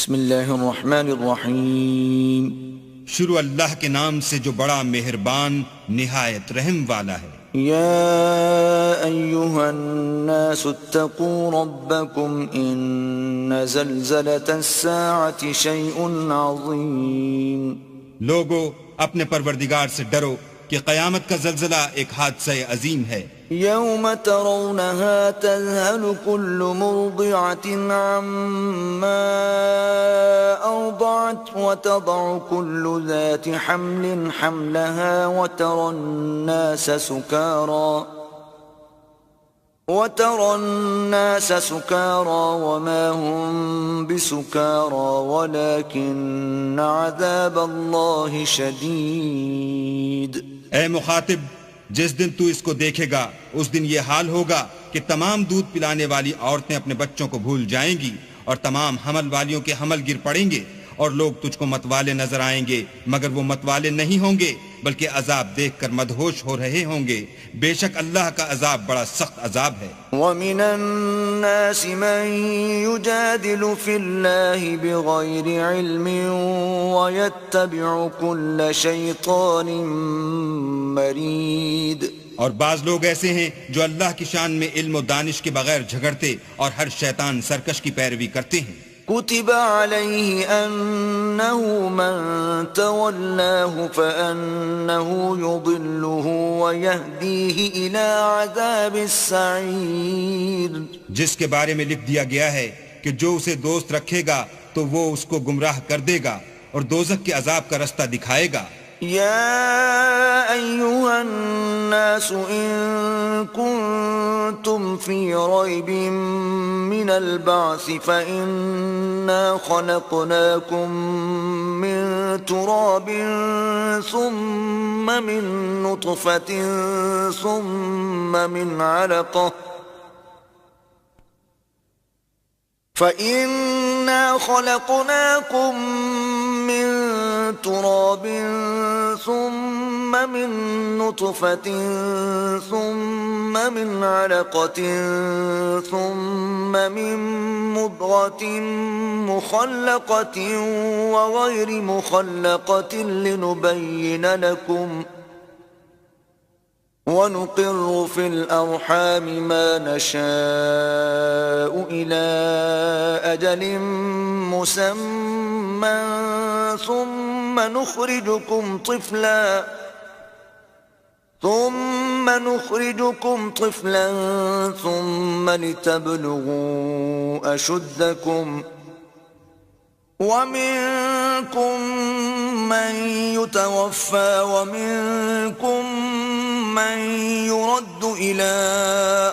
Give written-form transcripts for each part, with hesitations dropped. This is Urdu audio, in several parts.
بسم اللہ الرحمن الرحیم شروع اللہ کے نام سے جو بڑا مہربان نہایت رحم والا ہے۔ یا ایہا الناس اتقوا ربکم ان زلزلۃ الساعة شیء عظیم۔ لوگو اپنے پروردگار سے ڈرو کہ قیامت کا زلزلہ ایک حادثہ عظیم ہے۔ یوم ترونها تذهل كل مرضعة عما أرضعت وتضع كل ذات حمل حملها وترى الناس سكارى وما هم بسكارى ولكن عذاب الله شديد۔ اے مخاطب، جس دن تو اس کو دیکھے گا اس دن یہ حال ہوگا کہ تمام دودھ پلانے والی عورتیں اپنے بچوں کو بھول جائیں گی اور تمام حمل والیوں کے حمل گر پڑیں گے، اور لوگ تجھ کو متوالے نظر آئیں گے مگر وہ متوالے نہیں ہوں گے بلکہ عذاب دیکھ کر مدہوش ہو رہے ہوں گے۔ بے شک اللہ کا عذاب بڑا سخت عذاب ہے۔ وَمِنَ النَّاسِ مَن يُجَادِلُ فِي اللَّهِ بِغَيْرِ عِلْمٍ وَيَتَّبِعُ كُلَّ شَيْطَانٍ مَرِيدٍ۔ اور بعض لوگ ایسے ہیں جو اللہ کی شان میں علم و دانش کے بغیر جھگڑتے اور ہر شیطان سرکش کی پیروی کرتے ہیں۔ كتب عليه أنه من تولاه فأنه يضله ويهديه إلى عذاب السعير۔ جس کے بارے میں لکھ دیا گیا ہے کہ جو اسے دوست رکھے گا تو وہ اس کو گمراہ کر دے گا اور دوزخ کے عذاب کا رستہ دکھائے گا۔ يا أيها الناس إن كنتم في ريب من البعث فإنا خلقناكم من تراب ثم من نطفة ثم من علقة فإنا خلقناكم من تراب ثم من نطفة ثم من علقة ثم من مضغة مخلقة وغير مخلقة لنبين لكم ونقر في الأرحام ما نشاء إلى أجل مسمى ثم نخرجكم طفلا ثم لتبلغوا أشدكم ومنكم من يتوفى ومنكم من يرد إلى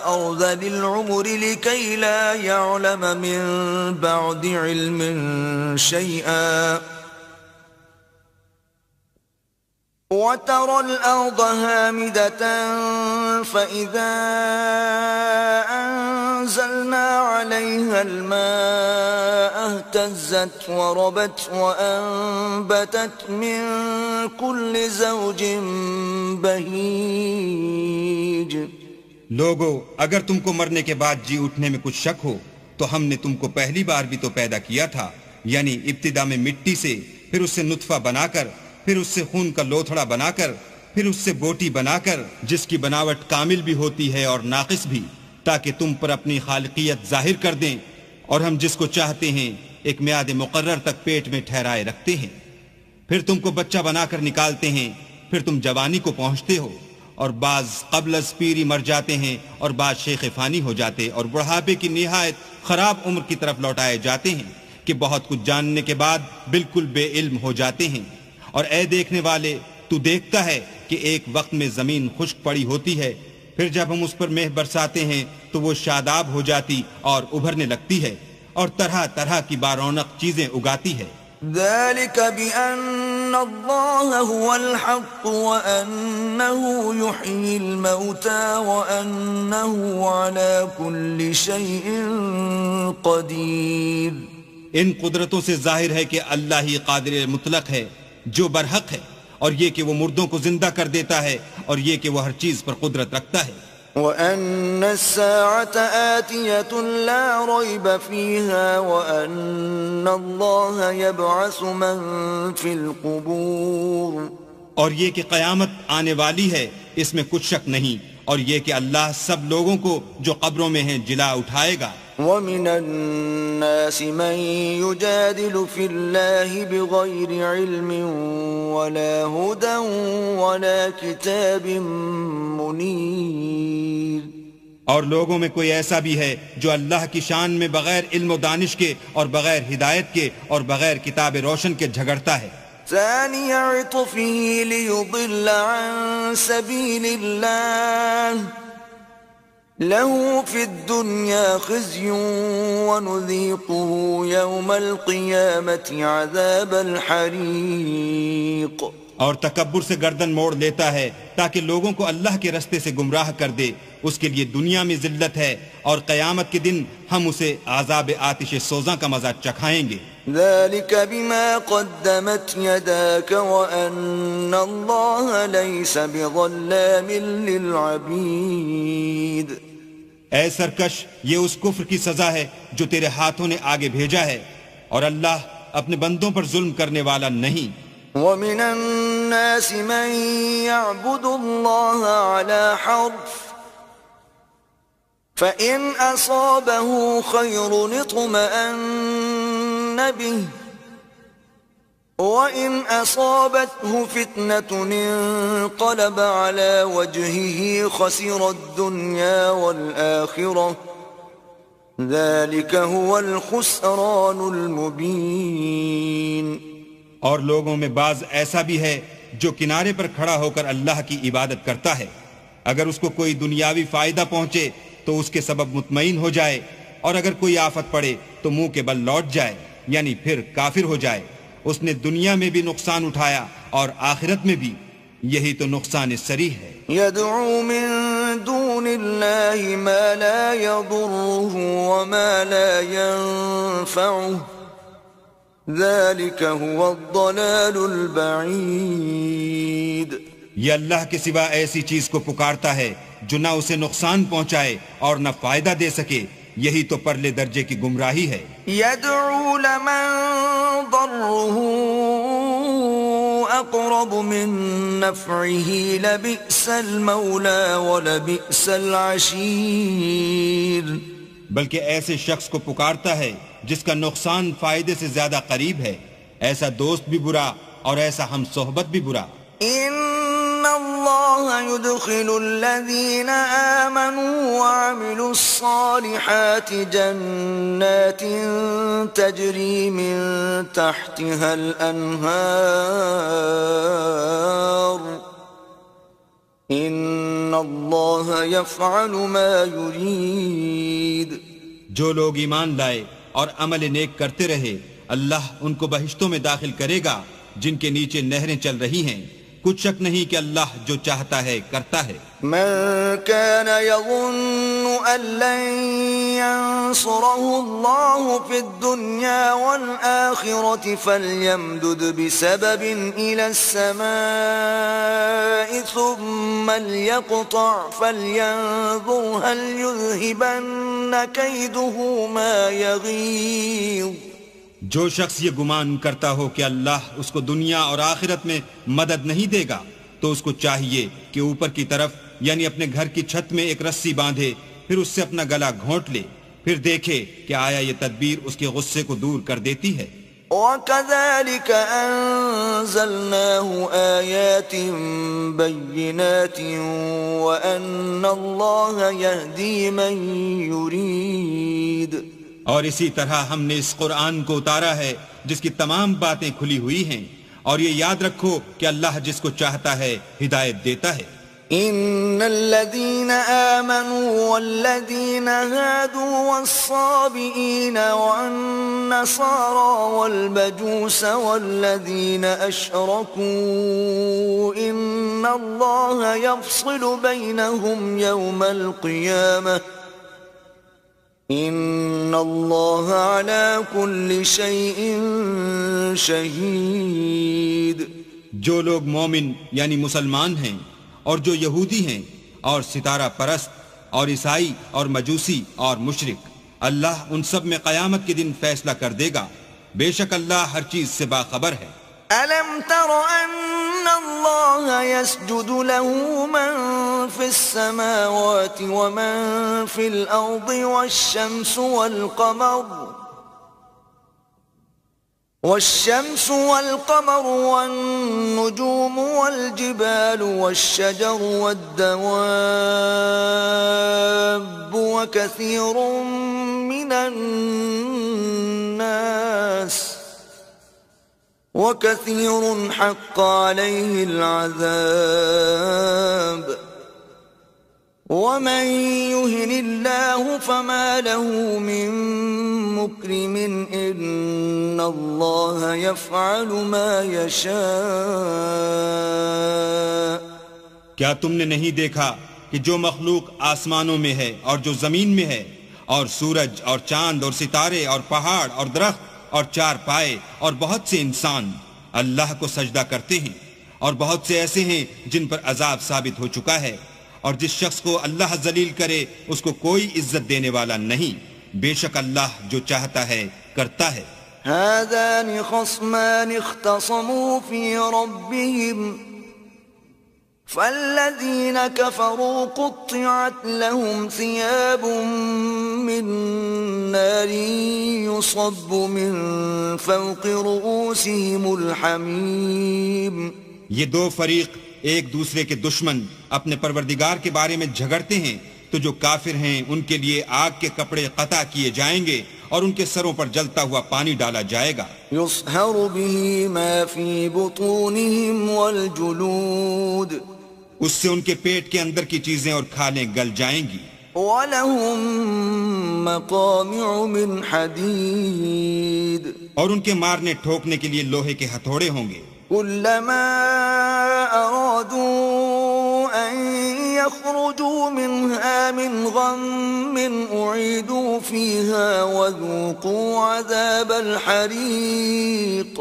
أرذل العمر لكي لا يعلم من بعد علم شيئا وترى الأرض هامدة فإذا أنزلنا عليها الماء اهتزت وربت وأنبتت من كل زوج بهيج۔ لوگو اگر تم کو مرنے کے بعد جی اٹھنے میں کچھ شک ہو تو ہم نے تم کو پہلی بار بھی تو پیدا کیا تھا، یعنی ابتدا میں مٹی سے، پھر اس سے نطفہ بنا کر، پھر اس سے خون کا لوتھڑا بنا کر، پھر اس سے بوٹی بنا کر، جس کی بناوٹ کامل بھی ہوتی ہے اور ناقص بھی، تاکہ تم پر اپنی خالقیت ظاہر کر دیں، اور ہم جس کو چاہتے ہیں ایک میعاد مقرر تک پیٹ میں ٹھہرائے رکھتے ہیں، پھر تم کو بچہ بنا کر نکالتے ہیں، پھر تم جوانی کو پہنچتے ہو، اور بعض قبل از پیری مر جاتے ہیں اور بعض شیخ فانی ہو جاتے اور بڑھاپے کی نہایت خراب عمر کی طرف لوٹائے جاتے ہیں کہ بہت کچھ جاننے کے بعد بالکل بے علم ہو جاتے ہیں۔ اور اے دیکھنے والے، تو دیکھتا ہے کہ ایک وقت میں زمین خشک پڑی ہوتی ہے، پھر جب ہم اس پر مہ برساتے ہیں تو وہ شاداب ہو جاتی اور ابھرنے لگتی ہے اور طرح طرح کی بارونق چیزیں اگاتی ہے۔ ذلك بأن الله هو الحق وأنه يحيي الموتى وأنه على كل شيء قدير۔ ان قدرتوں سے ظاہر ہے کہ اللہ ہی قادر مطلق ہے جو برحق ہے، اور یہ کہ وہ مردوں کو زندہ کر دیتا ہے، اور یہ کہ وہ ہر چیز پر قدرت رکھتا ہے۔ وَأَنَّ السَّاعَةَ آتِيَةٌ لَا رَيْبَ فِيهَا وَأَنَّ اللَّهَ يَبْعَثُ مَن فِي الْقُبُورِ، اور یہ کہ قیامت آنے والی ہے اس میں کچھ شک نہیں، اور یہ کہ اللہ سب لوگوں کو جو قبروں میں ہیں جلا اٹھائے گا۔ وَمِنَ النَّاسِ مَن يُجَادِلُ فِي اللَّهِ بِغَيْرِ عِلْمٍ وَلَا هُدًى وَلَا كِتَابٍ مُنِيرٍ، اور لوگوں میں کوئی ایسا بھی ہے جو اللہ کی شان میں بغیر علم و دانش کے اور بغیر ہدایت کے اور بغیر کتاب روشن کے جھگڑتا ہے۔ ثَانِيَ عِطْفِهِ لِيُضِلَّ عَن سَبِيلِ اللَّهِ له في الدنيا خزي ونذيقه يوم القيامة عذاب الحريق، اور تکبر سے گردن موڑ لیتا ہے تاکہ لوگوں کو اللہ کے رستے سے گمراہ کر دے، اس کے لیے دنیا میں ذلت ہے اور قیامت کے دن ہم اسے عذاب آتش سوزاں کا مزہ چکھائیں گے۔ ذلك بما قدمت يداك وأن الله ليس بظلام للعبيد، اے سرکش، یہ اس کفر کی سزا ہے جو تیرے ہاتھوں نے آگے بھیجا ہے، اور اللہ اپنے بندوں پر ظلم کرنے والا نہیں۔ وَمِنَ النَّاسِ مَن يَعْبُدُ اللَّهَ عَلَى حَرْفٍ فَإِنْ أَصَابَهُ خَيْرٌ اطْمَأَنَّ بِهِ وَإِنْ أَصَابَتْهُ فِتْنَةٌ انقَلَبَ عَلَى وَجْهِهِ خَسِرَ الدُّنْيَا وَالْآخِرَةَ ذَلِكَ هُوَ الْخُسْرَانُ الْمُبِينُ۔ اور لوگوں میں بعض ایسا بھی ہے جو کنارے پر کھڑا ہو کر اللہ کی عبادت کرتا ہے، اگر اس کو کوئی دنیاوی فائدہ پہنچے تو اس کے سبب مطمئن ہو جائے، اور اگر کوئی آفت پڑے تو منہ کے بل لوٹ جائے، یعنی پھر کافر ہو جائے۔ اس نے دنیا میں بھی نقصان اٹھایا اور آخرت میں بھی، یہی تو نقصان صریح ہے۔ يدعو من دون الله ما لا يضره وما لا ينفعه ذلك هو الضلال البعيد۔ یہ اللہ کے سوا ایسی چیز کو پکارتا ہے جو نہ اسے نقصان پہنچائے اور نہ فائدہ دے سکے، یہی تو پرلے درجے کی گمراہی ہے۔ يدعو لمن ضره اقرب من نفعه لبئس المولى ولبئس العشير، بلکہ ایسے شخص کو پکارتا ہے جس کا نقصان فائدے سے زیادہ قریب ہے، ایسا دوست بھی برا اور ایسا ہم صحبت بھی برا۔ ان اللہ يدخل الذین آمنوا وعملوا الصالحات جنات تجری من تحتها الانہار ان اللہ یفعل ما یرید۔ جو لوگ ایمان لائے اور عمل نیک کرتے رہے، اللہ ان کو بہشتوں میں داخل کرے گا جن کے نیچے نہریں چل رہی ہیں، کچھ شک نہیں کہ اللہ جو چاہتا ہے کرتا ہے۔ من كان يظن أن لن ينصره الله في الدنيا والآخرة فليمدد بسبب إلى السماء ثم ليقطع فلينظر هل يذهبن كيده ما يغيظ۔ جو شخص یہ گمان کرتا ہو کہ اللہ اس کو دنیا اور آخرت میں مدد نہیں دے گا تو اس کو چاہیے کہ اوپر کی طرف یعنی اپنے گھر کی چھت میں ایک رسی باندھے، پھر اس سے اپنا گلا گھونٹ لے، پھر دیکھے کہ آیا یہ تدبیر اس کے غصے کو دور کر دیتی ہے۔ وَكَذَلِكَ أَنزَلْنَاهُ آيَاتٍ بَيِّنَاتٍ وَأَنَّ اللَّهَ يَهْدِي مَن يُرِيدُ۔ اور اسی طرح ہم نے اس قرآن کو اتارا ہے جس کی تمام باتیں کھلی ہوئی ہیں، اور یہ یاد رکھو کہ اللہ جس کو چاہتا ہے ہدایت دیتا ہے۔ ان الذين آمنوا والذين هادوا والصابئين والنصارى والمجوس والذين أشركوا إن الله يفصل بينهم يوم القيامة ان اللہ علی کل شیء شہید۔ جو لوگ مومن یعنی مسلمان ہیں اور جو یہودی ہیں اور ستارہ پرست اور عیسائی اور مجوسی اور مشرک، اللہ ان سب میں قیامت کے دن فیصلہ کر دے گا، بے شک اللہ ہر چیز سے باخبر ہے۔ أَلَمْ تَرَ أَنَّ اللَّهَ يَسْجُدُ لَهُ مَن فِي السَّمَاوَاتِ وَمَن فِي الْأَرْضِ والشمس والقمر والنجوم والجبال والشجر والدواب وكثير حق عليه العذاب ومن يهن الله فما له من مكرم إن الله يفعل ما يشاء۔ کیا تم نے نہیں دیکھا کہ جو مخلوق آسمانوں میں ہے اور جو زمین میں ہے، اور سورج اور چاند اور ستارے اور پہاڑ اور درخت اور چار پائے اور بہت سے انسان اللہ کو سجدہ کرتے ہیں، اور بہت سے ایسے ہیں جن پر عذاب ثابت ہو چکا ہے، اور جس شخص کو اللہ ذلیل کرے اس کو کوئی عزت دینے والا نہیں، بے شک اللہ جو چاہتا ہے کرتا ہے۔ هذان خصمان اختصموا في ربهم فالذين كفروا قطعت لهم ثياب من نار يصب من فوق رؤوسهم الحميم۔ یہ دو فریق ایک دوسرے کے دشمن اپنے پروردگار کے بارے میں جھگڑتے ہیں، تو جو کافر ہیں ان کے لیے آگ کے کپڑے قطع کیے جائیں گے اور ان کے سروں پر جلتا ہوا پانی ڈالا جائے گا۔ يصهر به ما في بطونهم والجلود، اس سے ان کے پیٹ کے اندر کی چیزیں اور کھالیں گل جائیں گی۔ وَلَهُم مَّقَامِعُ مِنْ حَدِيدٍ، اور ان کے مارنے ٹھوکنے کے لیے لوہے کے ہتھوڑے ہوں گے۔ كلما أرادوا أن يخرجوا منها من غم أعيدوا فيها وذوقوا عذاب الحريق۔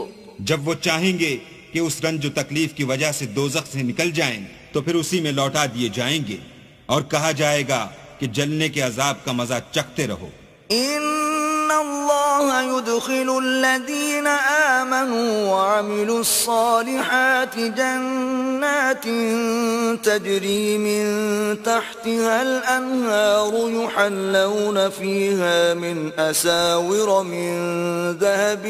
جب وہ چاہیں گے کہ اس رنج و تکلیف کی وجہ سے دوزخ سے نکل جائیں تو پھر اسی میں لوٹا دیے جائیں گے، اور کہا جائے گا کہ جلنے کے عذاب کا مزہ چکھتے رہو۔ إن الله يدخل الذين آمنوا وعملوا الصالحات جنات تجري من تحتها الأنهار يحلون فيها من أساور من ذهب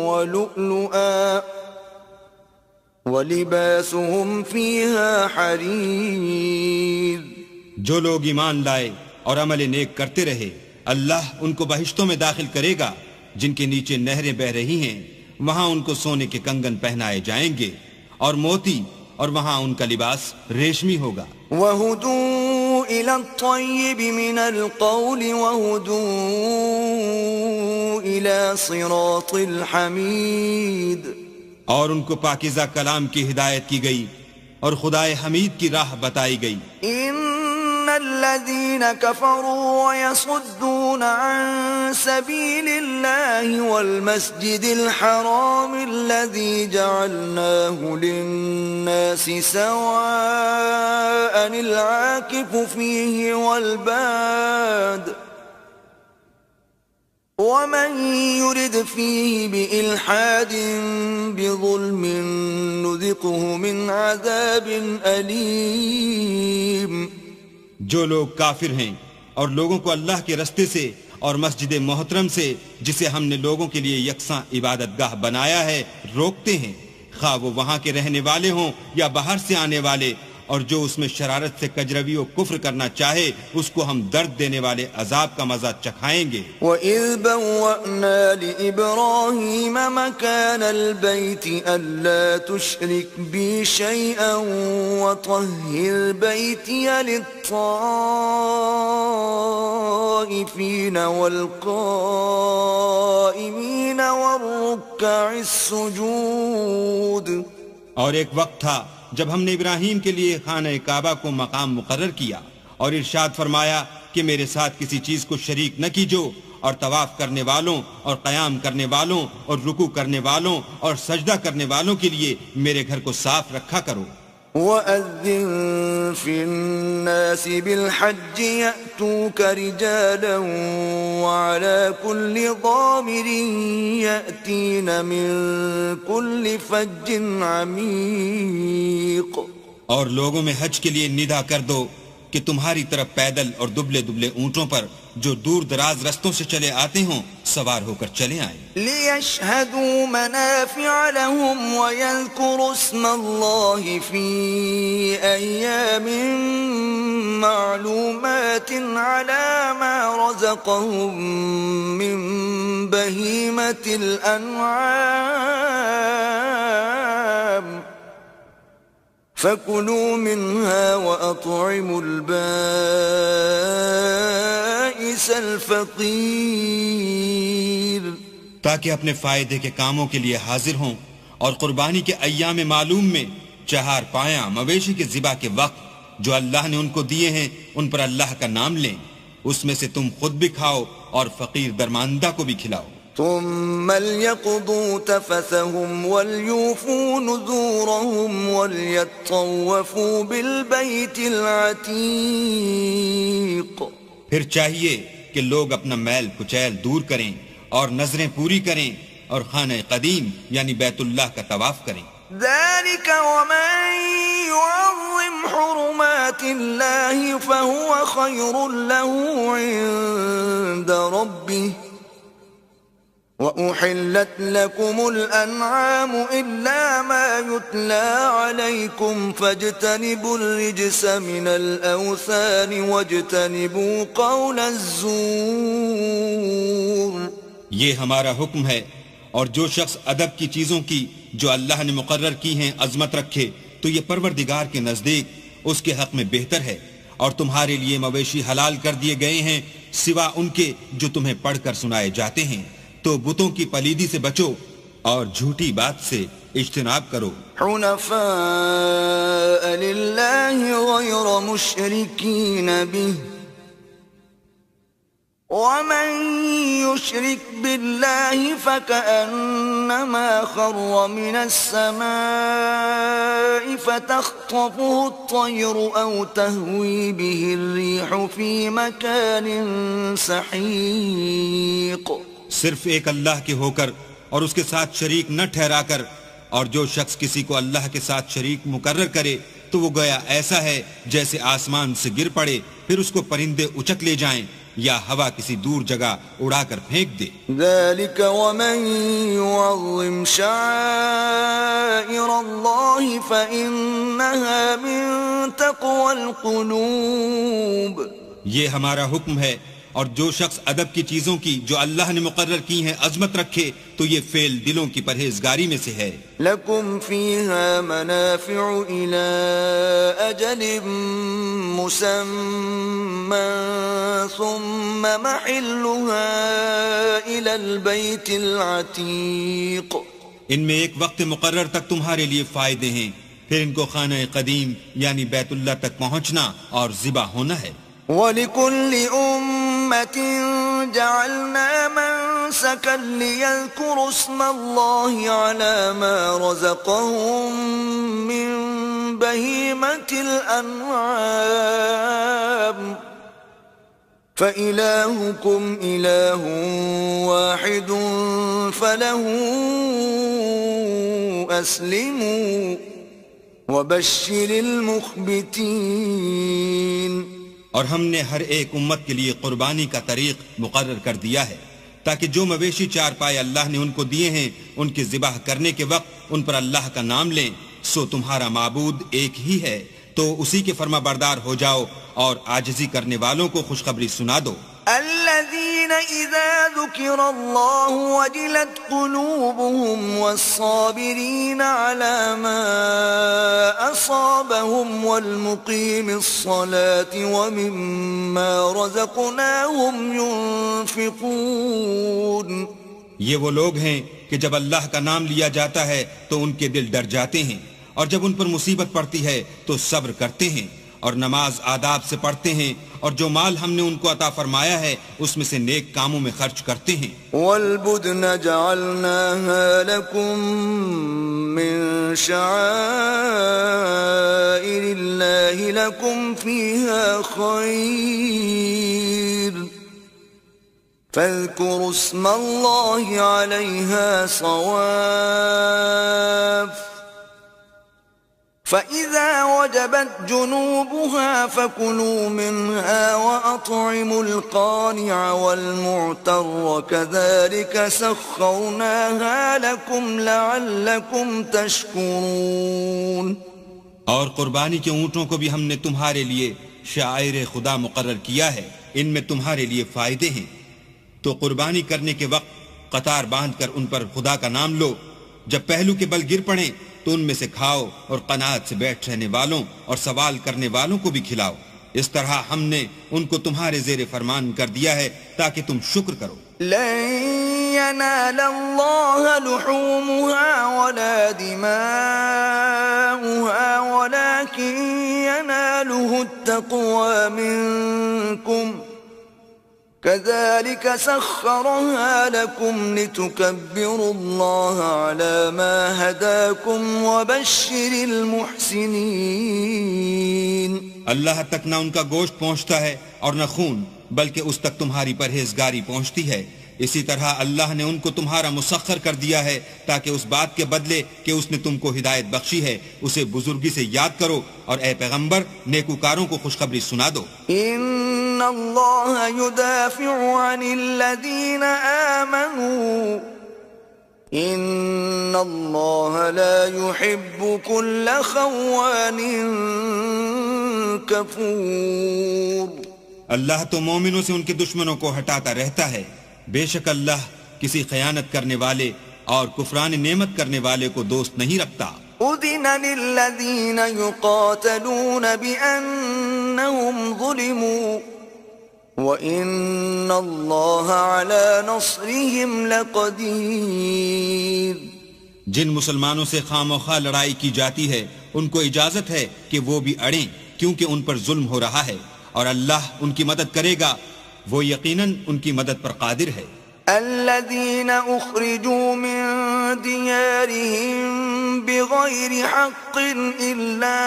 ولؤلؤا ولباسهم فيها حرير۔ جو لوگ ایمان لائے اور عمل نیک کرتے رہے اللہ ان کو بہشتوں میں داخل کرے گا جن کے نیچے نہریں بہ رہی ہیں، وہاں ان کو سونے کے کنگن پہنائے جائیں گے اور موتی، اور وہاں ان کا لباس ریشمی ہوگا۔ وَهُدُوا إِلَى الطَّيِّبِ مِنَ الْقَوْلِ وَهُدُوا إِلَى صِرَاطِ الْحَمِيدِ، اور ان کو پاکیزہ کلام کی ہدایت کی گئی اور خدائے حمید کی راہ بتائی گئی۔ الذين كفروا ويصدون عن سبيل الله والمسجد الحرام الذي جعلناه للناس سواء العاكف فيه والباد ومن يرد فيه بإلحاد بظلم نذقه من عذاب أليم۔ جو لوگ کافر ہیں اور لوگوں کو اللہ کے رستے سے اور مسجد محترم سے جسے ہم نے لوگوں کے لیے یکساں عبادت گاہ بنایا ہے روکتے ہیں، خواہ وہ وہاں کے رہنے والے ہوں یا باہر سے آنے والے، اور جو اس میں شرارت سے کجروی و کفر کرنا چاہے اس کو ہم درد دینے والے عذاب کا مزہ چکھائیں گے۔ وَإِذْ بَوَّأْنَا لِإِبْرَاهِيمَ مَكَانَ الْبَيْتِ أَلَّا تُشْرِكْ بِي شَيْئًا وَطَهِّرْ بَيْتِيَ لِلطَّائِفِينَ وَالْقَائِمِينَ وَالرُّكَّعِ السُّجُودِ۔ اور ایک وقت تھا جب ہم نے ابراہیم کے لیے خانہ کعبہ کو مقام مقرر کیا اور ارشاد فرمایا کہ میرے ساتھ کسی چیز کو شریک نہ کیجو، اور طواف کرنے والوں اور قیام کرنے والوں اور رکوع کرنے والوں اور سجدہ کرنے والوں کے لیے میرے گھر کو صاف رکھا کرو۔ وَأَذِّن فِي النَّاسِ بِالْحَجِّ يَأْتُوكَ رِجَالًا وَعَلَى كُلِّ ضَامِرٍ يَأْتِينَ مِنْ كُلِّ فَجٍّ عَمِيقٍ. اور لوگوں میں حج کے لیے ندا کر دو کہ تمہاری طرف پیدل اور دبلے دبلے اونٹوں پر جو دور دراز رستوں سے چلے آتے ہوں سوار ہو کر چلے آئیں. لِيَشْهَدُوا مَنَافِعَ لَهُمْ وَيَذْكُرُوا اسْمَ اللَّهِ فِي أَيَّامٍ مَّعْلُومَاتٍ عَلَى مَا رَزَقَهُم مِّن بَهِيمَةِ الْأَنْعَامِ فَكُلُوا مِنْهَا وَأَطْعِمُوا الْبَائِسَ الْفَقِيرَ. تاکہ اپنے فائدے کے کاموں کے لیے حاضر ہوں اور قربانی کے ایام معلوم میں چہار پایاں مویشی کے ذبح کے وقت جو اللہ نے ان کو دیے ہیں ان پر اللہ کا نام لیں. اس میں سے تم خود بھی کھاؤ اور فقیر درماندہ کو بھی کھلاؤ. ثم ليقضوا تفثهم وليوفوا نذورهم وليطوفوا بالبيت العتيق. پھر چاہیے کہ لوگ اپنا میل کچیل دور کریں اور نظریں پوری کریں اور خانہ قدیم یعنی بیت اللہ کا طواف کریں. ذلك ومن يعظم حرمات الله فهو خير له عند ربه وأحلت لكم الأنعام إلا ما يتلى عليكم فاجتنبوا الرجس من الأوثان واجتنبوا قول الزور. یہ ہمارا حکم ہے اور جو شخص ادب کی چیزوں کی جو اللہ نے مقرر کی ہیں عظمت رکھے تو یہ پروردگار کے نزدیک اس کے حق میں بہتر ہے. اور تمہارے لیے مویشی حلال کر دیے گئے ہیں سوا ان کے جو تمہیں پڑھ کر سنائے جاتے ہیں. تو بتوں کی پلیدی سے بچو اور جھوٹی بات سے اجتناب کرو. حنفاء للہ غیر مشرکین به ومن يشرك بالله فكأنما خر من السماء فتخطفه الطير أو تهوي به الريح في مكان سحيق. صرف ایک اللہ کے ہو کر اور اس کے ساتھ شریک نہ ٹھہرا کر، اور جو شخص کسی کو اللہ کے ساتھ شریک مقرر کرے تو وہ گویا ایسا ہے جیسے آسمان سے گر پڑے پھر اس کو پرندے اچک لے جائیں یا ہوا کسی دور جگہ اڑا کر پھینک دے. ذلك ومن يعظم شعائر الله فإنها من تقوى القلوب. یہ ہمارا حکم ہے اور جو شخص ادب کی چیزوں کی جو اللہ نے مقرر کی ہیں عظمت رکھے تو یہ فعل دلوں کی پرہیزگاری میں سے ہے. لکم فیہا منافع الى اجل مسمى ثم محلها الى البیت العتیق. ان میں ایک وقت مقرر تک تمہارے لیے فائدے ہیں، پھر ان کو خانہ قدیم یعنی بیت اللہ تک پہنچنا اور ذبح ہونا ہے. وَلِكُلِّ أُمَّةٍ جَعَلْنَا مَنسَكًا لِيَذْكُرُوا اسْمَ اللَّهِ عَلَى مَا رَزَقَهُم مِّن بَهِيمَةِ الْأَنْعَامِ فَإِلَٰهُكُمْ إِلَٰهٌ وَاحِدٌ فَلَهُ أَسْلِمُوا وَبَشِّرِ الْمُخْبِتِينَ. اور ہم نے ہر ایک امت کے لیے قربانی کا طریق مقرر کر دیا ہے تاکہ جو مویشی چار پائے اللہ نے ان کو دیے ہیں ان کے ذبح کرنے کے وقت ان پر اللہ کا نام لیں. سو تمہارا معبود ایک ہی ہے تو اسی کے فرما بردار ہو جاؤ اور عاجزی کرنے والوں کو خوشخبری سنا دو. الذين إذا ذكر الله وجلت قلوبهم والصابرين على ما أصابهم والمقيم الصلاة ومما رزقناهم ينفقون. یہ وہ لوگ ہیں کہ جب اللہ کا نام لیا جاتا ہے تو ان کے دل ڈر جاتے ہیں اور جب ان پر مصیبت پڑتی ہے تو صبر کرتے ہیں اور نماز آداب سے پڑھتے ہیں، اور جو مال ہم نے ان کو عطا فرمایا ہے اس میں سے نیک کاموں میں خرچ کرتے ہیں۔ والبدن جعلناها لكم من شعائر الله لكم فيها خير فاذكروا اسم الله عليها صواف فإذا وجبت جنوبها فكلوا منها وأطعموا القانع والمعتر كذلك سخرناها لكم لعلكم تشكرون۔ اور قربانی کے اونٹوں کو بھی ہم نے تمہارے لیے شعائر خدا مقرر کیا ہے، ان میں تمہارے لیے فائدے ہیں، تو قربانی کرنے کے وقت قطار باندھ کر ان پر خدا کا نام لو، جب پہلو کے بل گر پڑیں تو ان میں سے کھاؤ، اور قناعت سے بیٹھ رہنے والوں اور سوال کرنے والوں کو بھی کھلاؤ، اس طرح ہم نے ان کو تمہارے زیر فرمان کر دیا ہے تاکہ تم شکر کرو۔ لن ينال الله لحومها ولا دماؤها ولكن يناله التقوى منكم كذلك سخرها لكم لتكبروا الله على ما هداكم وبشر المحسنين۔ اللہ تک نہ ان کا گوشت پہنچتا ہے اور نہ خون، بلکہ اس تک تمہاری پرہیزگاری پہنچتی ہے، اسی طرح اللہ نے ان کو تمہارا مسخر کر دیا ہے تاکہ اس بات کے بدلے کہ اس نے تم کو ہدایت بخشی ہے اسے بزرگی سے یاد کرو، اور اے پیغمبر نیکوکاروں کو خوشخبری سنا دو۔ ان اللہ یدافع عن الذین آمنوا ان اللہ لا يحب كل خوان کفور۔ اللہ تو مومنوں سے ان کے دشمنوں کو ہٹاتا رہتا ہے، بے شک اللہ کسی خیانت کرنے والے اور کفران نعمت کرنے والے کو دوست نہیں رکھتا۔ اذن للذین یقاتلون بأنہم ظلموا وَإِنَّ اللَّهَ عَلَى نَصْرِهِمْ لَقَدِيرٌ۔ جن مسلمانوں سے خواہ لڑائی کی جاتی ہے ان کو اجازت ہے کہ وہ بھی اڑیں، کیونکہ ان پر ظلم ہو رہا ہے، اور اللہ ان کی مدد کرے گا، وہ یقیناً ان کی مدد پر قادر ہے۔ الذين أخرجوا من ديارهم بغير حق إلا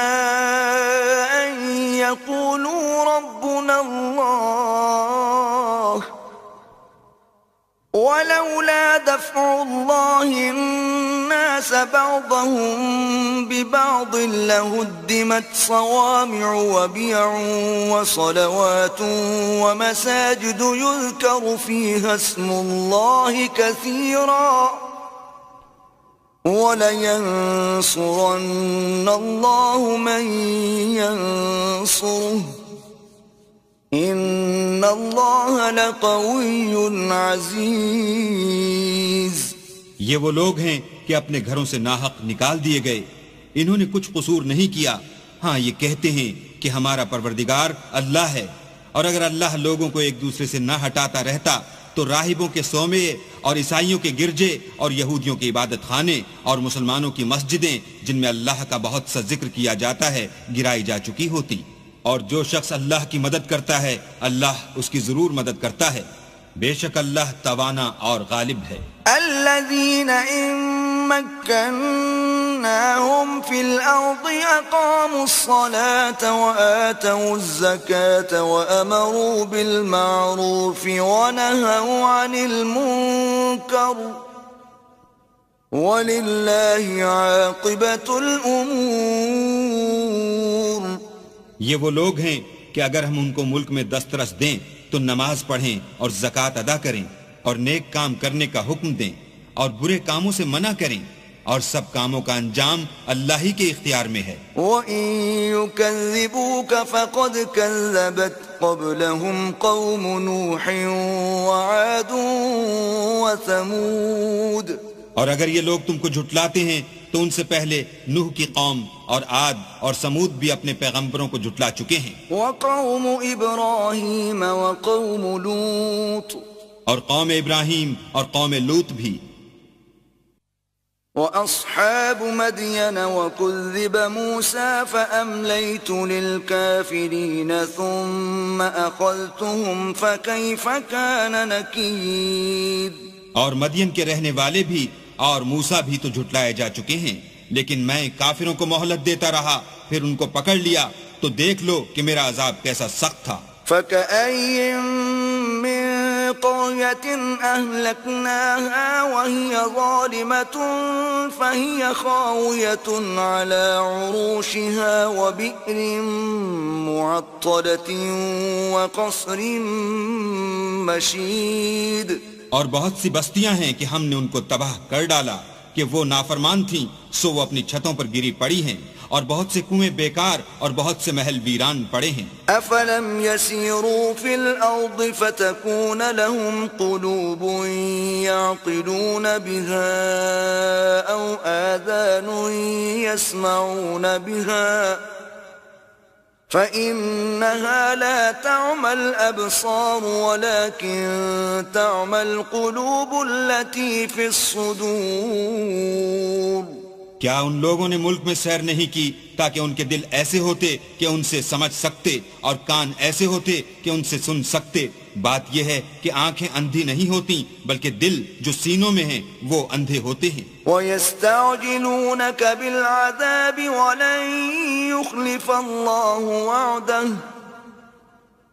أن يقولوا ربنا الله ولولا دفع الله الناس بعضهم ببعض لهدمت صوامع وبيع وصلوات ومساجد يذكر فيها اسم الله كثيرا ولينصرن الله من ينصره ان اللہ لقوی عزیز۔ یہ وہ لوگ ہیں کہ اپنے گھروں سے ناحق نکال دیے گئے، انہوں نے کچھ قصور نہیں کیا، ہاں یہ کہتے ہیں کہ ہمارا پروردگار اللہ ہے، اور اگر اللہ لوگوں کو ایک دوسرے سے نہ ہٹاتا رہتا تو راہبوں کے صومعے اور عیسائیوں کے گرجے اور یہودیوں کے عبادت خانے اور مسلمانوں کی مسجدیں جن میں اللہ کا بہت سا ذکر کیا جاتا ہے گرائی جا چکی ہوتی، اور جو شخص اللہ کی مدد کرتا ہے اللہ اس کی ضرور مدد کرتا ہے، بے شک اللہ توانا اور غالب ہے۔ الذين إن مكناهم في الأرض أقاموا الصلاة وآتوا الزكاة وأمروا بالمعروف ونهوا عن المنكر ولله عاقبة الأمور۔ یہ وہ لوگ ہیں کہ اگر ہم ان کو ملک میں دسترس دیں تو نماز پڑھیں اور زکوٰۃ ادا کریں اور نیک کام کرنے کا حکم دیں اور برے کاموں سے منع کریں، اور سب کاموں کا انجام اللہ ہی کے اختیار میں ہے۔ وَإِن يُكَذِّبُوكَ فَقَدْ كَذَّبَتْ قَبْلَهُمْ قَوْمُ نُوحٍ وَعَادٌ وَثَمُودَ۔ اور اگر یہ لوگ تم کو جھٹلاتے ہیں تو ان سے پہلے نوح کی قوم اور عاد اور سمود بھی اپنے پیغمبروں کو جھٹلا چکے ہیں، وَقَوْمُ إِبْرَاهِيمَ وَقَوْمُ لُوطٍ، اور قوم ابراہیم اور قوم لوط بھی۔ وأصحاب مدين وكذب موسى فأمليت للكافرين ثم أخذتهم فكيف كان نكير. اور مدین کے رہنے والے بھی اور موسیٰ بھی تو جھٹلائے جا چکے ہیں، لیکن میں کافروں کو مہلت دیتا رہا، پھر ان کو پکڑ لیا، تو دیکھ لو کہ میرا عذاب کیسا سخت تھا. فكأي من قرية أهلكناها وهي ظالمة فهي خاوية على عروشها وبئر معطلة وقصر مشيد. اور بہت سی بستیاں ہیں کہ ہم نے ان کو تباہ کر ڈالا کہ وہ نافرمان تھیں، سو وہ اپنی چھتوں پر گری پڑی ہیں، اور بہت سے کنویں بیکار اور بہت سے محل ویران پڑے ہیں. افلم يسيروا في الارض فتكون لهم قلوب يعقلون بها او آذان يسمعون بها فإنها لا تعمى الأبصار ولكن تعمى القلوب التي في الصدور. کیا ان لوگوں نے ملک میں سیر نہیں کی تاکہ ان کے دل ایسے ہوتے کہ ان سے سمجھ سکتے اور کان ایسے ہوتے کہ ان سے سن سکتے؟ بات یہ ہے کہ آنکھیں اندھی نہیں ہوتی بلکہ دل جو سینوں میں ہیں وہ اندھے ہوتے ہیں. وَيَسْتَعْجِلُونَكَ بِالْعَذَابِ وَلَن يُخْلِفَ اللَّهُ وَعْدَهُ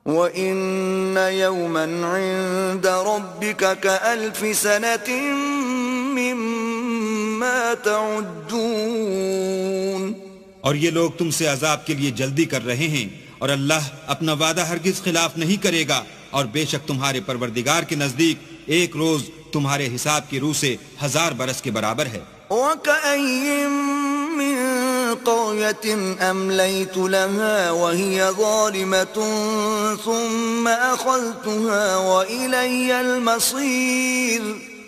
وَإِنَّ يَوْمًا عِندَ رَبِّكَ كَأَلْفِ سَنَةٍ مِّمَّا تَعُدُّونَ. اور یہ لوگ تم سے عذاب کے لیے جلدی کر رہے ہیں، اور اللہ اپنا وعدہ ہرگز خلاف نہیں کرے گا، اور بے شک تمہارے پروردگار کے نزدیک ایک روز تمہارے حساب کی روح سے 1000 برس کے برابر ہے. وَكَأَيٍّ مِّن قَرْيَةٍ أَمْلَيْتُ لَهَا وَهِيَ ظَالِمَةٌ ثُمَّ أَخَذْتُهَا وَإِلَيَّ الْمَصِيرُ.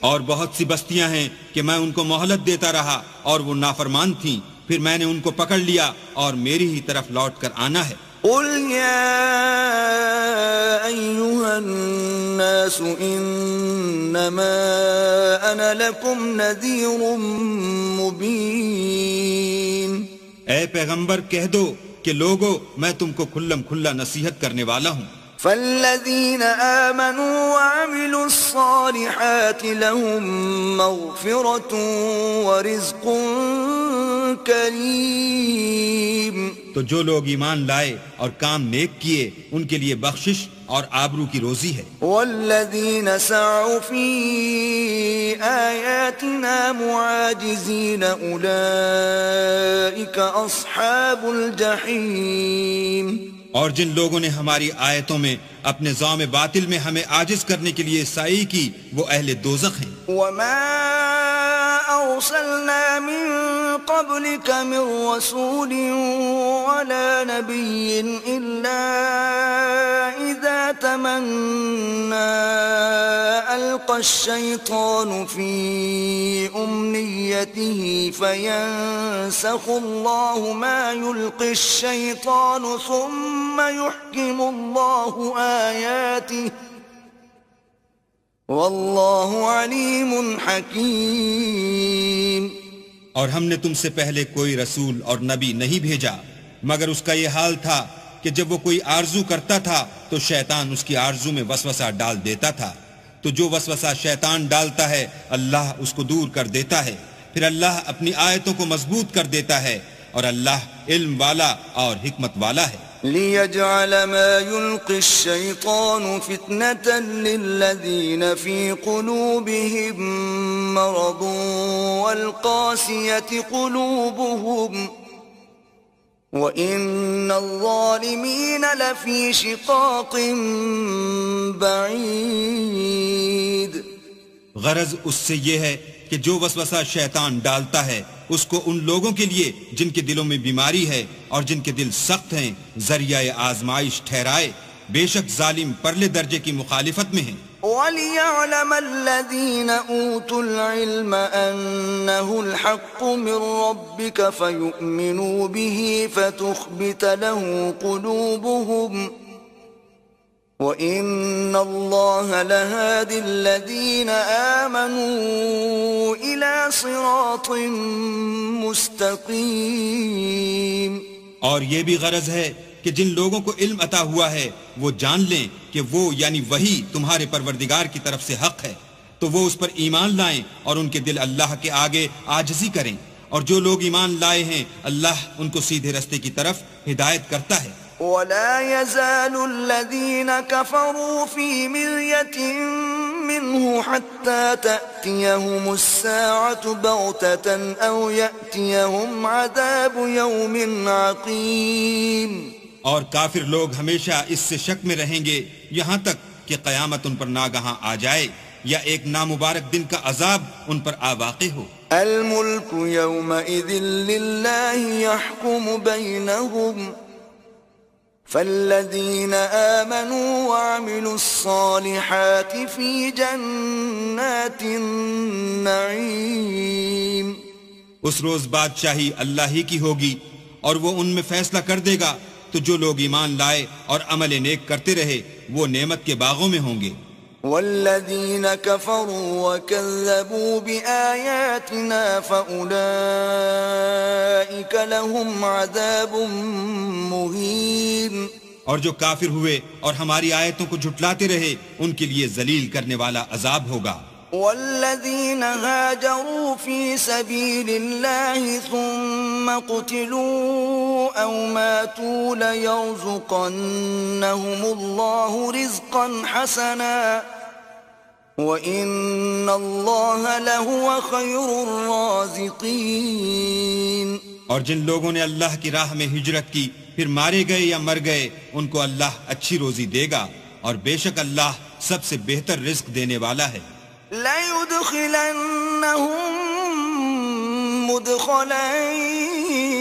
اور بہت سی بستیاں ہیں کہ میں ان کو مہلت دیتا رہا اور وہ نافرمان تھیں، پھر میں نے ان کو پکڑ لیا اور میری ہی طرف لوٹ کر آنا ہے. قُلْ يَا أَيُّهَا النَّاسُ إِنَّمَا أَنَا لَكُمْ نَذِيرٌ مُبِينٌ. اے پیغمبر کہہ دو کہ لوگو میں تم کو کھلم کھلا نصیحت کرنے والا ہوں. فالذين آمنوا وعملوا الصالحات لهم مغفرة ورزق کریم. تو جو لوگ ایمان لائے اور کام نیک کیے ان کے لیے بخشش اور آبرو کی روزی ہے. والذین سعوا فی آیاتنا معاجزین اولئک اصحاب الجحیم. اور جن لوگوں نے ہماری آیتوں میں اپنے ذوم باطل میں ہمیں عاجز کرنے کے لیے سعی کی وہ اہل دوزخ ہیں. وما أرسلنا من قبلك من رسول ولا نبي إلا إذا تمنى ألقى الشيطان في أمنيته فينسخ الله ما يلقي الشيطان ثم يحكم الله آياته واللہ علیم حکیم. اور ہم نے تم سے پہلے کوئی رسول اور نبی نہیں بھیجا مگر اس کا یہ حال تھا کہ جب وہ کوئی آرزو کرتا تھا تو شیطان اس کی آرزو میں وسوسہ ڈال دیتا تھا، تو جو وسوسہ شیطان ڈالتا ہے اللہ اس کو دور کر دیتا ہے، پھر اللہ اپنی آیتوں کو مضبوط کر دیتا ہے، اور اللہ علم والا اور حکمت والا ہے. لِيَجْعَلَ مَا يُلْقِي الشَّيْطَانُ فِتْنَةً لِلَّذِينَ فِي قُلُوبِهِم مَّرَضٌ وَالْقَاسِيَةِ قُلُوبُهُمْ وَإِنَّ الظَّالِمِينَ لَفِي شِقَاقٍ بَعِيدٍ. غرض اس سے یہ ہے کہ جو وسوسہ شیطان ڈالتا ہے اس کو ان لوگوں کے لیے جن کے دلوں میں بیماری ہے اور جن کے دل سخت ہیں ذریعہ آزمائش ٹھہرائے، بے شک ظالم پرلے درجے کی مخالفت میں ہیں. وَلِيَعْلَمَ الَّذِينَ أُوتُوا الْعِلْمَ أَنَّهُ الْحَقُّ مِنْ رَبِّكَ فَيُؤْمِنُوا بِهِ فَتُخْبِتَ لَهُ قُلُوبُهُمْ وَإِنَّ اللَّهَ لَهَادِ الَّذِينَ آمَنُوا إِلَى صراط مستقيم. اور یہ بھی غرض ہے کہ جن لوگوں کو علم عطا ہوا ہے وہ جان لیں کہ وہ یعنی وہی تمہارے پروردگار کی طرف سے حق ہے، تو وہ اس پر ایمان لائیں اور ان کے دل اللہ کے آگے عاجزی کریں، اور جو لوگ ایمان لائے ہیں اللہ ان کو سیدھے رستے کی طرف ہدایت کرتا ہے. ولا يزال الذين كفروا في مرية منه حتى تأتيهم الساعة بغتة أو يأتيهم عذاب يوم عقيم. اور کافر لوگ ہمیشہ اس سے شک میں رہیں گے یہاں تک کہ قیامت ان پر ناگہاں آ جائے یا ایک نامبارک دن کا عذاب ان پر آ واقع ہو. الملك يومئذ لله يحكم بينهم فالذين آمنوا وعملوا الصالحات في جنات النعيم. اس روز بادشاہی اللہ ہی کی ہوگی اور وہ ان میں فیصلہ کر دے گا، تو جو لوگ ایمان لائے اور عمل نیک کرتے رہے وہ نعمت کے باغوں میں ہوں گے. والذين كفروا وكذبوا بآياتنا فأولئك لهم عذاب مهين. اور جو کافر ہوئے اور ہماری آیتوں کو جھٹلاتے رہے ان کے لیے ذلیل کرنے والا عذاب ہوگا. والذين هاجروا في سبيل الله ثم قتلوا أو ماتوا ليرزقنهم الله رزقا حسنا وإن الله لهو خير الرازقين. اور جن لوگوں نے اللہ کی راہ میں ہجرت کی پھر مارے گئے یا مر گئے ان کو اللہ اچھی روزی دے گا، اور بے شک اللہ سب سے بہتر رزق دینے والا ہے. لَيُدْخِلَنَّهُمْ مُدْخَلًا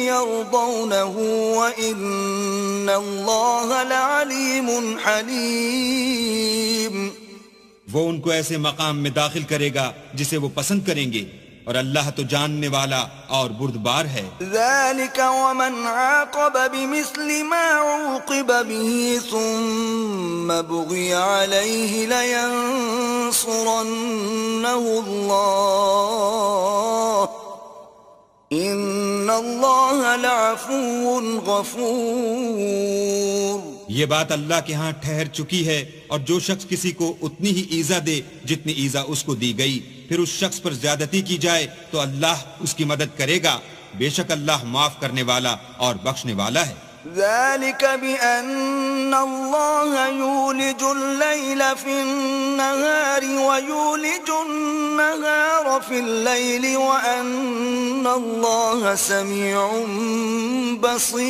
يَرْضَوْنَهُ وَإِنَّ اللَّهَ لَعَلِيمٌ حَلِيمٌ. وہ ان کو ایسے مقام میں داخل کرے گا جسے وہ پسند کریں گے، اور اللہ تو جاننے والا اور بردبار ہے. ذَلِكَ وَمَنْ عَاقَبَ بِمِثْلِ مَا عُوقِبَ بِهِ ثُمَّ بُغِيَ عَلَيْهِ لَيَنصُرَنَّهُ اللَّهُ إِنَّ اللَّهَ لَعَفُوٌّ غَفُورٌ. یہ بات اللہ کے ہاں ٹھہر چکی ہے، اور جو شخص کسی کو اتنی ہی ایزا دے جتنی ایزا اس کو دی گئی، پھر اس شخص پر زیادتی کی جائے تو اللہ اس کی مدد کرے گا، بے شک اللہ معاف کرنے والا اور بخشنے والا ہے. ذَلِكَ بِأَنَّ اللَّهَ يُولِجُ اللَّيْلَ فِي النَّهَارِ وَيُولِجُ النَّهَارَ فِي اللَّيْلِ وَأَنَّ اللَّهَ سَمِيعٌ بَصِيرٌ.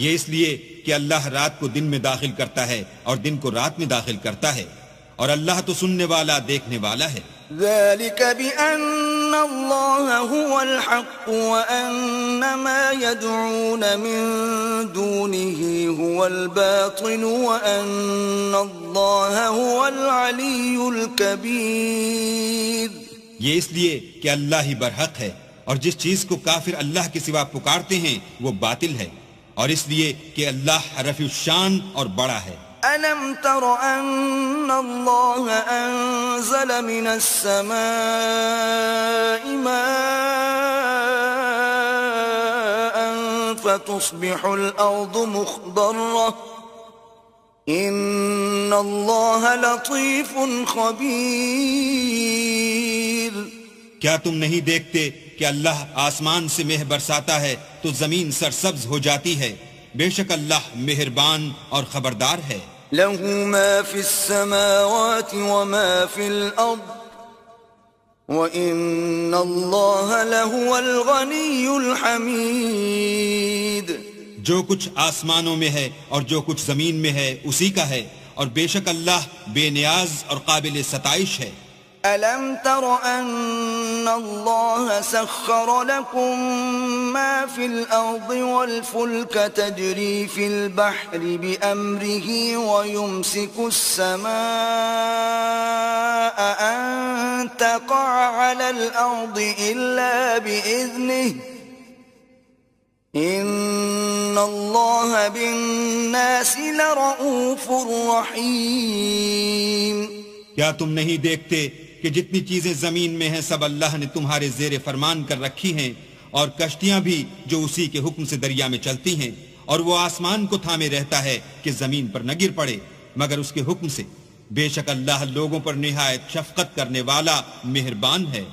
یہ اس لیے کہ اللہ رات کو دن میں داخل کرتا ہے اور دن کو رات میں داخل کرتا ہے، اور اللہ تو سننے والا دیکھنے والا ہے. ذَلِكَ بِأَنَّ اللَّهَ هُوَ الْحَقُّ وَأَنَّ مَا يَدْعُونَ مِن دُونِهِ هُوَ الْبَاطِلُ وَأَنَّ اللَّهَ هُوَ الْعَلِيُّ الْكَبِيرُ. یہ اس لیے کہ اللہ ہی برحق ہے، اور جس چیز کو کافر اللہ کے سوا پکارتے ہیں وہ باطل ہے، اور اس لیے کہ اللہ رفیع الشان اور بڑا ہے. أَلَمْ تَرَ أَنَّ اللَّهَ أَنزَلَ مِنَ السَّمَاءِ مَاءً فَتُصْبِحُ الْأَرْضُ مُخْضَرَّةً إِنَّ اللَّهَ لَطِيفٌ خَبِيرٌ. کیا تم نہیں دیکھتے کہ اللہ آسمان سے مہ برساتا ہے تو زمین سرسبز ہو جاتی ہے، بے شک اللہ مہربان اور خبردار ہے. له ما في السماوات وما في الأرض وإن الله لهو الغني الحميد. جو کچھ آسمانوں میں ہے اور جو کچھ زمین میں ہے اسی کا ہے، اور بے شک اللہ بے نیاز اور قابل ستائش ہے. أَلَمْ تَرَ أَنَّ اللَّهَ سَخَّرَ لَكُم مَّا فِي الْأَرْضِ وَالْفُلْكَ تَجْرِي فِي الْبَحْرِ بِأَمْرِهِ وَيُمْسِكُ السَّمَاءَ أَن تَقَعَ عَلَى الْأَرْضِ إِلَّا بِإِذْنِهِ إِنَّ اللَّهَ بِالنَّاسِ لَرَءُوفٌ رَحِيمٌ. کیا تم نہیں دیکھتے کہ جتنی چیزیں زمین میں ہیں سب اللہ نے تمہارے زیر فرمان کر رکھی ہیں، اور کشتیاں بھی جو اسی کے حکم سے دریا میں چلتی ہیں، اور وہ آسمان کو تھامے رہتا ہے کہ زمین پر نہ گر پڑے مگر اس کے حکم سے۔ بے شک اللہ لوگوں پر نہایت شفقت کرنے والا مہربان ہے۔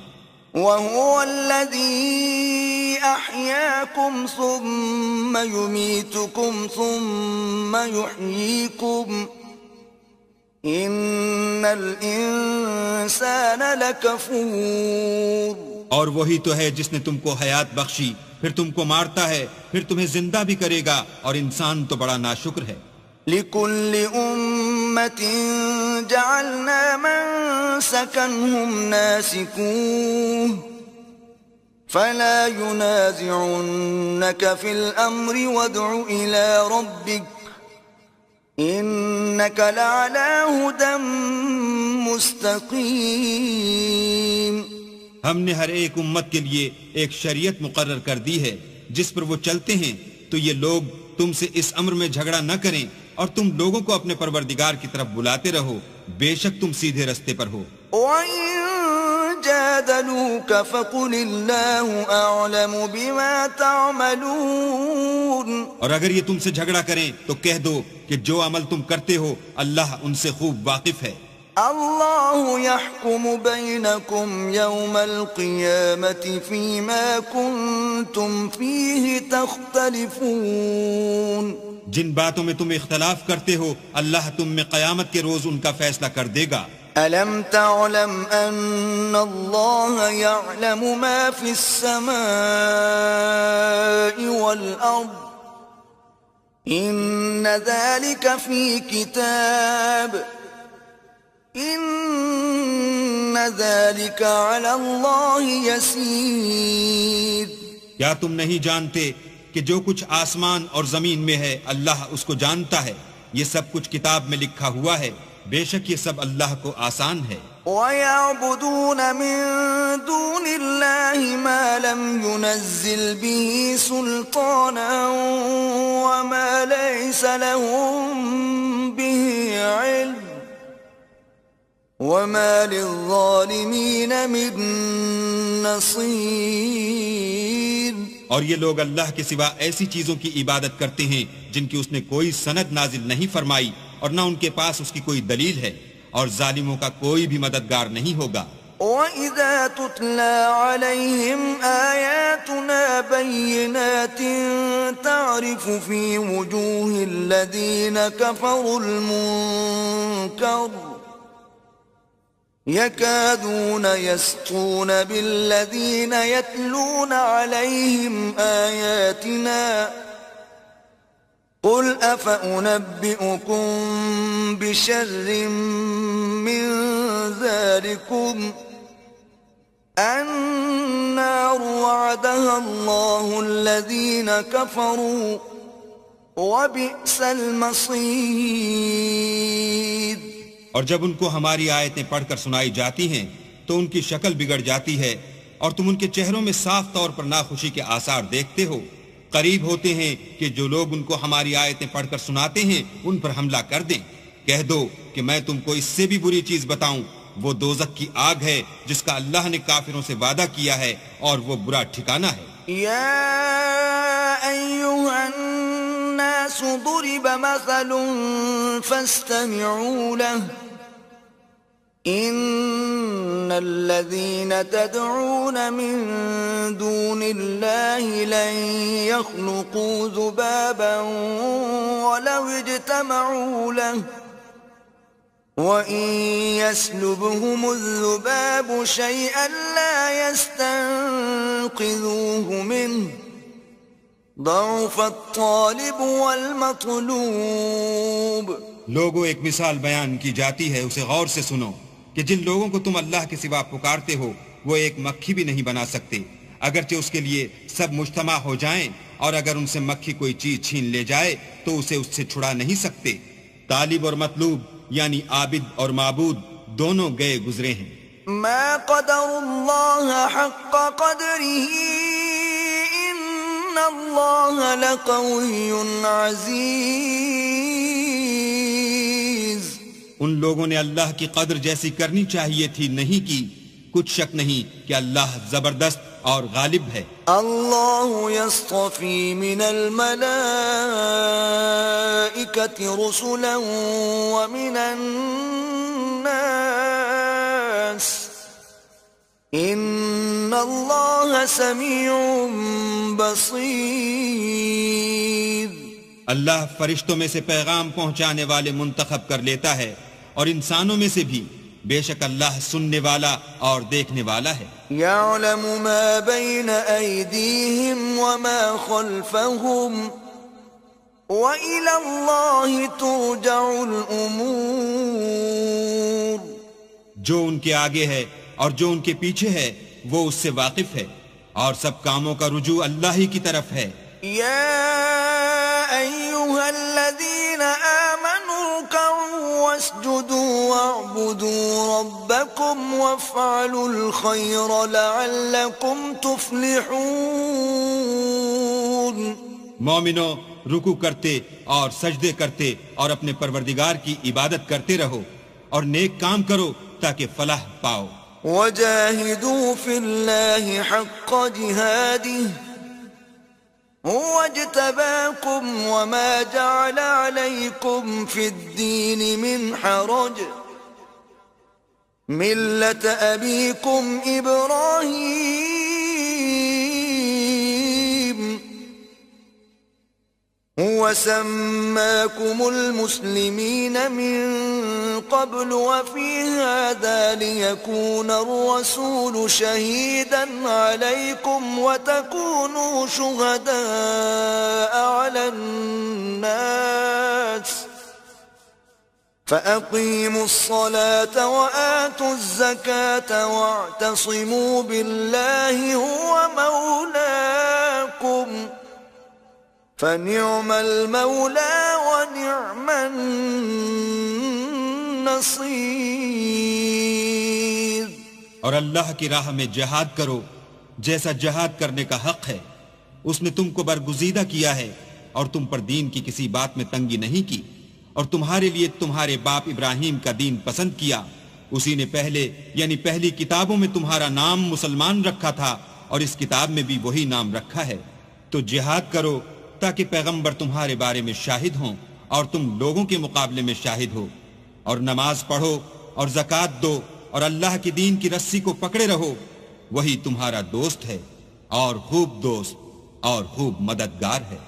وَهُوَ الَّذِي أَحْيَاكُمْ ثُمَّ يُمِيتُكُمْ ثُمَّ يُحْيِيكُمْ إِنَّ الْإِنسَانَ لَكَفُورٌ۔ اور وہی تو ہے جس نے تم کو حیات بخشی، پھر تم کو مارتا ہے، پھر تمہیں زندہ بھی کرے گا، اور انسان تو بڑا ناشکر ہے۔ لِكُلِّ أُمَّةٍ جَعَلْنَا مَنسَكًا هُمْ نَاسِكُوهُ فَلَا يُنَازِعُنَّكَ فِي الْأَمْرِ وَادْعُ إِلَى رَبِّكَ إِنَّكَ لَعَلَى هُدًى مُسْتَقِيمٍ۔ ہم نے ہر ایک امت کے لیے ایک شریعت مقرر کر دی ہے جس پر وہ چلتے ہیں، تو یہ لوگ تم سے اس امر میں جھگڑا نہ کریں، اور تم لوگوں کو اپنے پروردگار کی طرف بلاتے رہو، بے شک تم سیدھے رستے پر ہو۔ وَإِن جَادَلُوكَ فَقُلِ اللَّهُ أَعْلَمُ بِمَا تَعْمَلُونَ۔ اور اگر یہ تم سے جھگڑا کریں تو کہہ دو کہ جو عمل تم کرتے ہو اللہ ان سے خوب واقف ہے۔ اللہ يحكم بينكم يوم القيامة فيما كنتم فيه تختلفون۔ جن باتوں میں تم اختلاف کرتے ہو اللہ تم میں قیامت کے روز ان کا فیصلہ کر دے گا۔ أَلَمْ تَعْلَمْ أَنَّ اللَّهَ يَعْلَمُ مَا فِي السَّمَاءِ وَالْأَرْضِ إِنَّ ذَلِكَ فِي كِتَابٍ إِنَّ ذَلِكَ عَلَى اللَّهِ يَسِيرٌ۔ کیا تم نہیں جانتے کہ جو کچھ آسمان اور زمین میں ہے اللہ اس کو جانتا ہے، یہ سب کچھ کتاب میں لکھا ہوا ہے، بے شک یہ سب اللہ کو آسان ہے۔ وَيَعْبُدُونَ مِن دُونِ اللَّهِ مَا لَمْ يُنَزِّلْ بِهِ سُلْطَانًا وَمَا لَيْسَ لَهُم بِهِ عِلْمٌ وَمَا لِلظَّالِمِينَ مِن نَصِيرٍ۔ اور یہ لوگ اللہ کے سوا ایسی چیزوں کی عبادت کرتے ہیں جن کی اس نے کوئی سند نازل نہیں فرمائی، اور نہ ان کے پاس اس کی کوئی دلیل ہے، اور ظالموں کا کوئی بھی مددگار نہیں ہوگا۔ وَإِذَا تُتْلَى عَلَيْهِمْ آيَاتُنَا بَيِّنَاتٍ تَعْرِفُ فِي وُجُوهِ الَّذِينَ كَفَرُوا الْمُنكَرَ يَكَادُونَ يَسْطُونَ بِالَّذِينَ يَتْلُونَ عَلَيْهِمْ آيَاتِنَا قُلْ أَفَأُنَبِّئُكُم بِشَرٍّ مِّن ذَلِكُمْ النَّارُ وَعَدَهَا اللَّهُ الَّذِينَ كَفَرُوا وَبِئْسَ الْمَصِيرُ۔ اور جب ان کو ہماری آیتیں پڑھ کر سنائی جاتی ہیں تو ان کی شکل بگڑ جاتی ہے، اور تم ان کے چہروں میں صاف طور پر ناخوشی کے آثار دیکھتے ہو۔ قریب ہوتے ہیں کہ جو لوگ ان کو ہماری آیتیں پڑھ کر سناتے ہیں ان پر حملہ کر دیں۔ کہہ دو کہ میں تم کو اس سے بھی بری چیز بتاؤں، وہ دوزخ کی آگ ہے جس کا اللہ نے کافروں سے وعدہ کیا ہے، اور وہ برا ٹھکانہ ہے۔ یا ایھا الناس ضرب مثل فاستمعوا له ان الذين تدعون من دون الله لن يخلقوا ذبابا ولو اجتمعوا له وَإِن يَسْلُبْهُمُ الذُّبَابُ شَيْئًا لَّا يَسْتَنقِذُوهُ مِنْهُ ضَعُفَ الطَّالِبُ وَالْمَطْلُوبُ۔ لوگوں ایک مثال بیان کی جاتی ہے، اسے غور سے سنو کہ جن لوگوں کو تم اللہ کے سوا پکارتے ہو وہ ایک مکھی بھی نہیں بنا سکتے، اگرچہ اس کے لیے سب مجتمع ہو جائیں، اور اگر ان سے مکھی کوئی چیز چھین لے جائے تو اسے اس سے چھڑا نہیں سکتے۔ طالب اور مطلوب یعنی عابد اور معبود دونوں گئے گزرے ہیں۔ ما قدر اللہ حق قدره ان اللہ لقوی عزیز ان لوگوں نے اللہ کی قدر جیسی کرنی چاہیے تھی نہیں کی. کچھ شک نہیں کہ اللہ زبردست اور غالب ہے. اللہ یصطفی من الملائکۃ رسلا ومن الناس ان اللہ سمیع بصیر. اللہ فرشتوں میں سے پیغام پہنچانے والے منتخب کر لیتا ہے اور انسانوں میں سے بھی. بے شک اللہ سننے والا اور دیکھنے والا ہے. یعلم ما بین ایدیہم وما خلفہم وإلی اللہ ترجع الامور. جو ان کے آگے ہے اور جو ان کے پیچھے ہے وہ اس سے واقف ہے اور سب کاموں کا رجوع اللہ ہی کی طرف ہے. یا ایہا الذین آمنوا ارکعوا واسجدوا واعبدوا ربکم وافعلوا الخیر لعلکم تفلحون. مومنو رکوع کرتے اور سجدے کرتے اور اپنے پروردگار کی عبادت کرتے رہو اور نیک کام کرو تاکہ فلاح پاؤ. وجاہدوا فی اللہ حق جہادہ هو اجتباكم وما جعل عليكم في الدين من حرج ملة أبيكم إبراهيم هو سماكم المسلمين من قبل وفي هذا ليكون الرسول شهيدا عليكم وتكونوا شهداء على الناس فأقيموا الصلاة وآتوا الزكاة واعتصموا بالله هو مولاكم فنعم المولى ونعم النصير. اور اللہ کی راہ میں جہاد کرو جیسا جہاد کرنے کا حق ہے. اس نے تم کو برگزیدہ کیا ہے اور تم پر دین کی کسی بات میں تنگی نہیں کی اور تمہارے لیے تمہارے باپ ابراہیم کا دین پسند کیا. اسی نے پہلے یعنی پہلی کتابوں میں تمہارا نام مسلمان رکھا تھا اور اس کتاب میں بھی وہی نام رکھا ہے. تو جہاد کرو تاکہ پیغمبر تمہارے بارے میں شاہد ہوں اور تم لوگوں کے مقابلے میں شاہد ہو. اور نماز پڑھو اور زکوٰۃ دو اور اللہ کی دین کی رسی کو پکڑے رہو. وہی تمہارا دوست ہے اور خوب دوست اور خوب مددگار ہے.